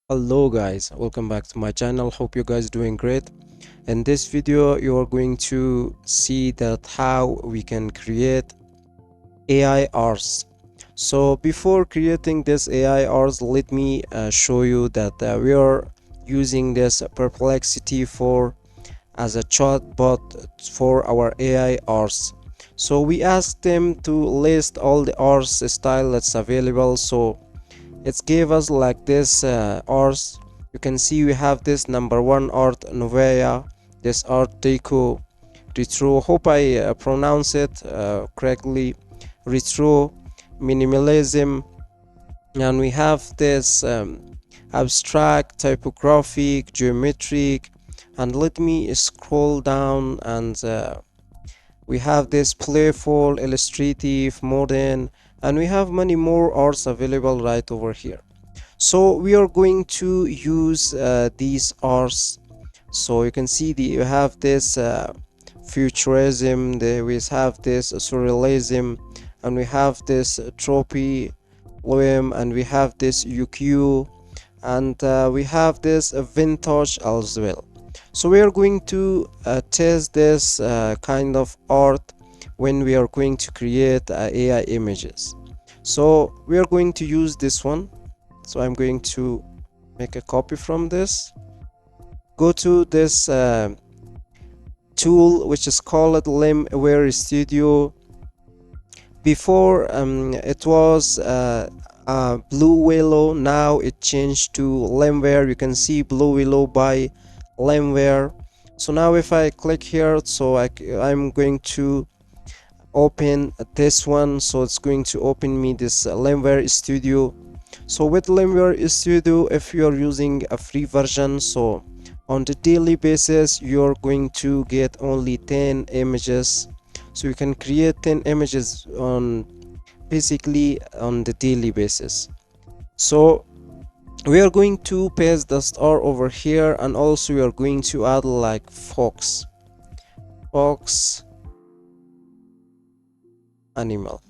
Hello guys, welcome back to my channel. Hope you guys doing great. In this video you are going to see that how we can create AI Rs. So before creating this AI Rs, let me show you that we are using this Perplexity for as a chatbot for our AI Rs. So we asked them to list all the Rs style that's available. So it gave us like this art. You can see we have this number one art novaya, this art deco retro, hope I pronounce it correctly, retro minimalism, and we have this abstract, typographic, geometric, and let me scroll down and we have this playful, illustrative, modern, and we have many more arts available right over here. So we are going to use these arts. So you can see you have this futurism, we have this surrealism, and we have this tropy poem, and we have this UQ, and we have this vintage as well. So we are going to test this kind of art when we are going to create AI images. So we are going to use this one. So I'm going to make a copy from this, go to this tool which is called Limeware Studio. Before it was Blue Willow, now it changed to Limeware. You can see Blue Willow by Limeware. So now if I click here, so I'm going to open this one. So it's going to open me this Limeware Studio. So with Limeware Studio, if you're using a free version, so on the daily basis you're going to get only 10 images. So you can create 10 images on basically on the daily basis. So we are going to paste the star over here, and also we are going to add like fox animal.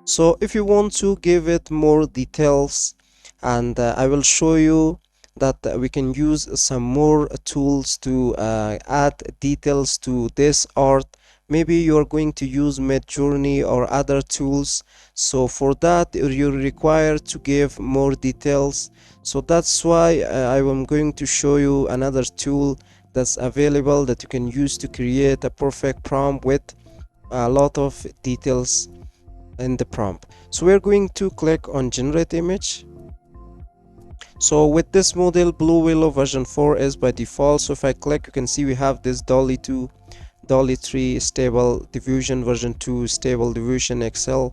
So if you want to give it more details, and I will show you that we can use some more tools to add details to this art. Maybe you're going to use Midjourney or other tools, so for that you require to give more details. So that's why I am going to show you another tool that's available that you can use to create a perfect prompt with a lot of details in the prompt. So we're going to click on generate image. So with this model, Blue Willow version 4 is by default. So if I click, you can see we have this DALL-E 2, DALL-E 3 stable diffusion, version 2 stable diffusion XL.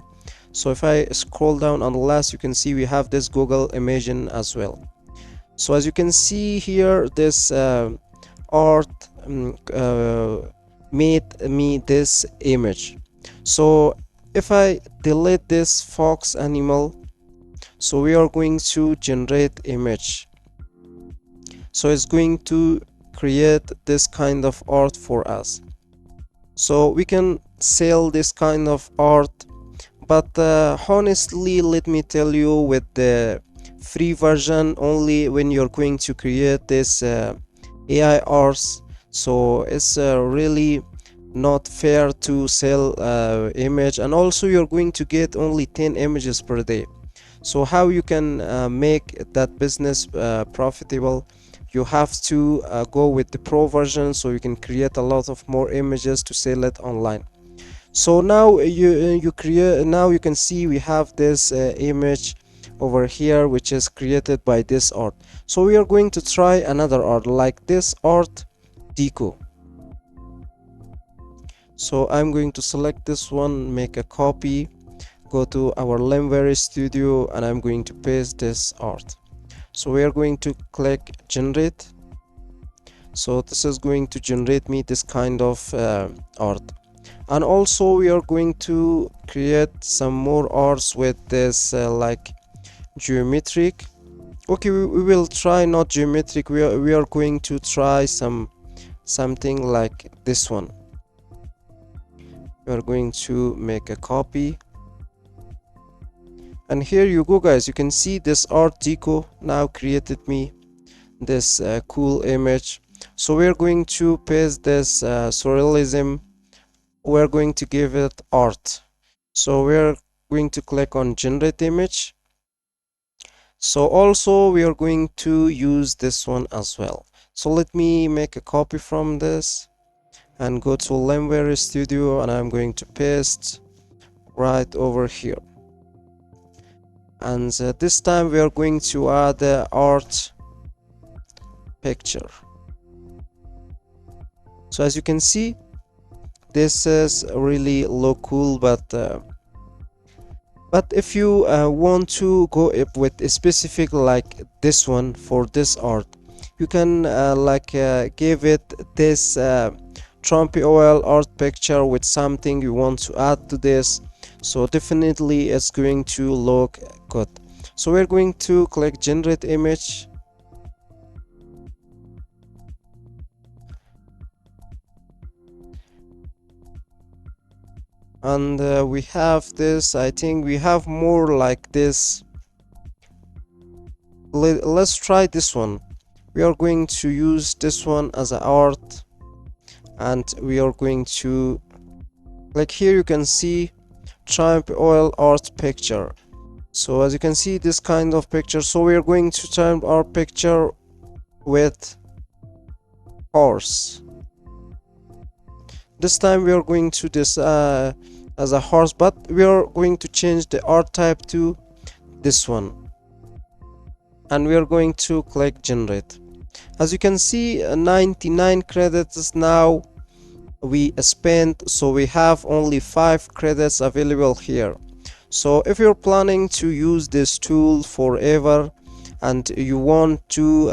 So if I scroll down on the last, you can see we have this Google Imagen as well. So as you can see here, this art made me this image. So if I delete this fox animal, so we are going to generate image. So it's going to create this kind of art for us. So we can sell this kind of art, but honestly, let me tell you, with the free version, only when you're going to create this AI arts, so it's really not fair to sell image, and also you're going to get only 10 images per day. So how you can make that business profitable? You have to go with the pro version, so you can create a lot of more images to sell it online. So now you create, now you can see we have this image over here which is created by this art. So we are going to try another art like this art deco. So I'm going to select this one, make a copy, go to our Limeware Studio, and I'm going to paste this art. So we are going to click generate. So this is going to generate me this kind of art. And also we are going to create some more arts with this like geometric. Okay, we will try not geometric. We are going to try something like this one. We are going to make a copy, And here you go guys, you can see this art deco now created me this cool image. So we're going to paste this surrealism, we're going to give it art. So we're going to click on generate image. So also we are going to use this one as well. So let me make a copy from this and go to Limeware Studio, and I'm going to paste right over here. And this time we are going to add the art picture. So as you can see, this is really look cool, but if you want to go up with a specific like this one for this art, you can give it this Trumpy oil art picture with something you want to add to this. So definitely it's going to look good. So we're going to click generate image. And we have this, I think we have more like this. Let's try this one. We are going to use this one as an art, and we are going to like here you can see Trump oil art picture. So as you can see this kind of picture, so we are going to turn our picture with horse. This time we are going to this as a horse, but we are going to change the art type to this one, and we are going to click generate. As you can see 99 credits now we spent, so we have only 5 credits available here. So if you're planning to use this tool forever and you want to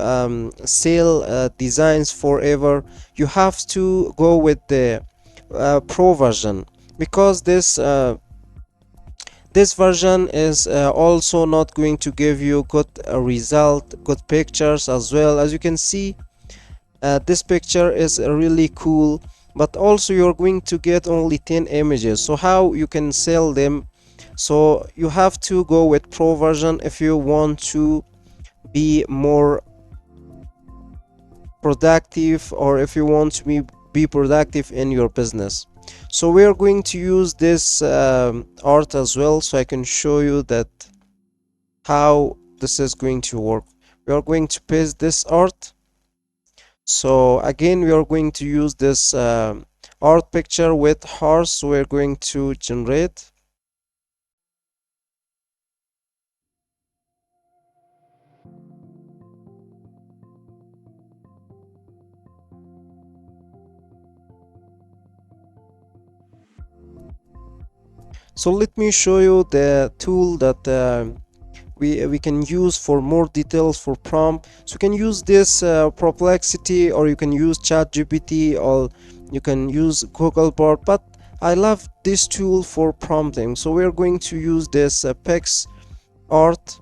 sell designs forever, you have to go with the pro version, because this version is also not going to give you good result, good pictures as well. As you can see this picture is really cool, but also you're going to get only 10 images. So how you can sell them? So you have to go with pro version if you want to be more productive, or if you want to be productive in your business. So we are going to use this art as well, so I can show you that how this is going to work. We are going to paste this art. So again we are going to use this art picture with horse, so we're going to generate. So let me show you the tool that we can use for more details for prompt. So you can use this Perplexity, or you can use ChatGPT, or you can use Googlebot, but I love this tool for prompting. So we're going to use this PicsArt.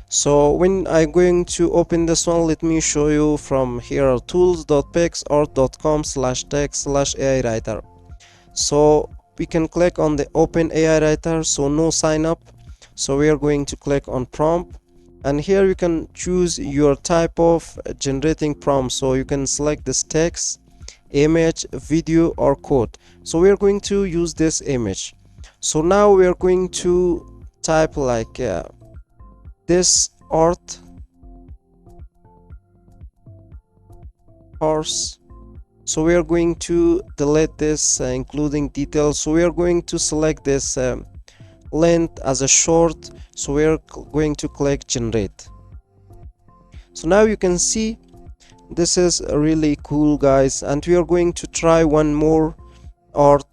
So when I'm going to open this one, let me show you from here, tools.picsart.com/text/AI writer. So we can click on the open AI writer, so no sign up. So we are going to click on prompt, and here you can choose your type of generating prompt. So you can select this text, image, video, or code. So we are going to use this image. So now we are going to type like this art horse. So we are going to delete this including details. So we are going to select this length as a short. So we are going to click generate. So now you can see this is really cool guys, and we are going to try one more art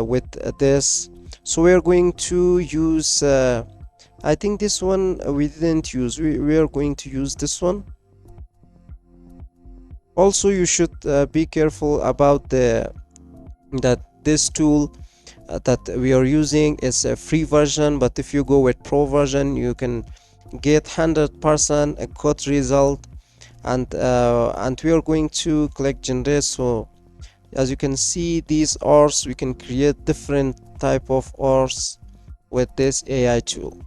with this. So we are going to use I think this one we didn't use. We are going to use this one. Also you should be careful about that this tool that we are using is a free version, but if you go with pro version you can get 100% a code result. And we are going to click generate. So as you can see these arts, we can create different type of arts with this AI tool.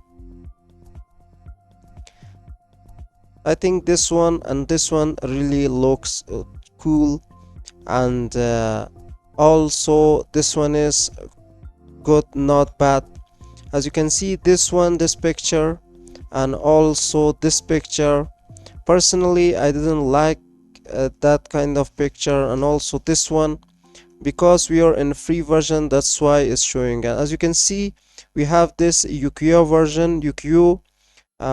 I think this one and this one really looks cool, and also this one is good, not bad. As you can see, this one, this picture, and also this picture, personally I didn't like that kind of picture, and also this one, because we are in free version, that's why it's showing. And as you can see, we have this Ukiyo version, Ukiyo,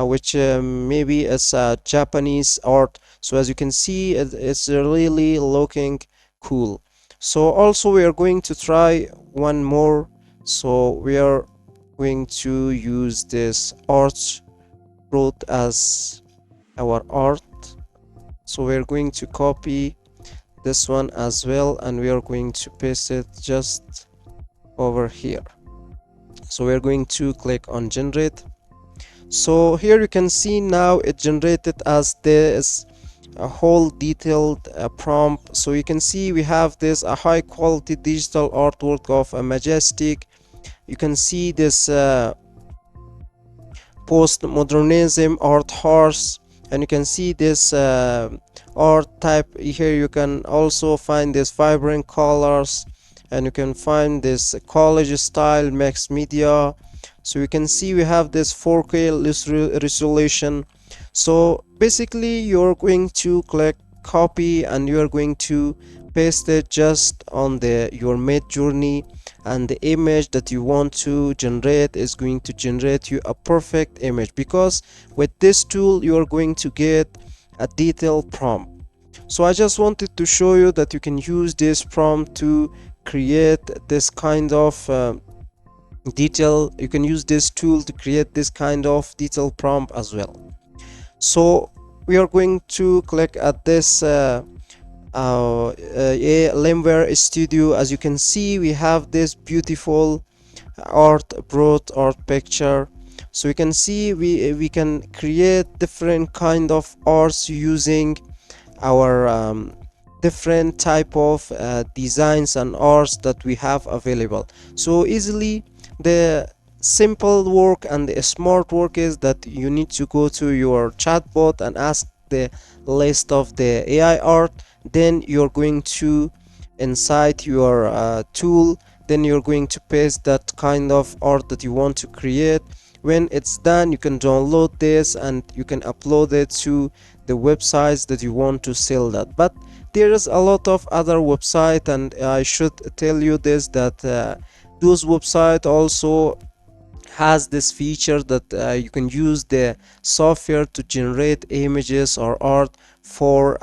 which maybe is a Japanese art. So as you can see, it's really looking cool. So also we are going to try one more. So we are going to use this arch root as our art. So we're going to copy this one as well, and we are going to paste it just over here. So we're going to click on generate. So here you can see now it generated as this a whole detailed prompt. So you can see we have this a high quality digital artwork of a majestic. You can see this post-modernism art horse, and you can see this art type here. You can also find this vibrant colors, and you can find this college style mixed media. So you can see we have this 4K resolution. So basically you're going to click copy, and you're going to paste it just on the your Mid Journey, and the image that you want to generate is going to generate you a perfect image, because with this tool you are going to get a detailed prompt. So I just wanted to show you that you can use this prompt to create this kind of detail. You can use this tool to create this kind of detailed prompt as well. So we are going to click at this Limeware Studio. As you can see, we have this beautiful brought art picture. So you can see we can create different kind of arts using our different type of designs and arts that we have available. So easily, the simple work and the smart work is that you need to go to your chatbot and ask the list of the AI art. Then you're going to inside your tool, then you're going to paste that kind of art that you want to create. When it's done, you can download this and you can upload it to the websites that you want to sell that. But there is a lot of other website, and I should tell you this, that those website also has this feature that you can use the software to generate images or art for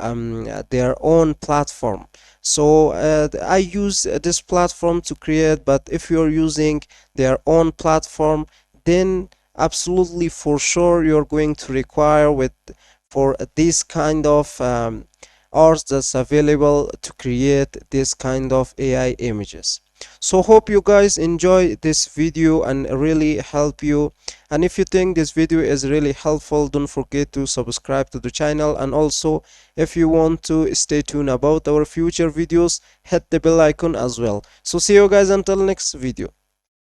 their own platform. So I use this platform to create, but if you're using their own platform, then absolutely for sure you're going to require with for this kind of art that's available to create this kind of AI images. So hope you guys enjoy this video and really help you. And if you think this video is really helpful, don't forget to subscribe to the channel, and also if you want to stay tuned about our future videos, hit the bell icon as well. So see you guys until next video.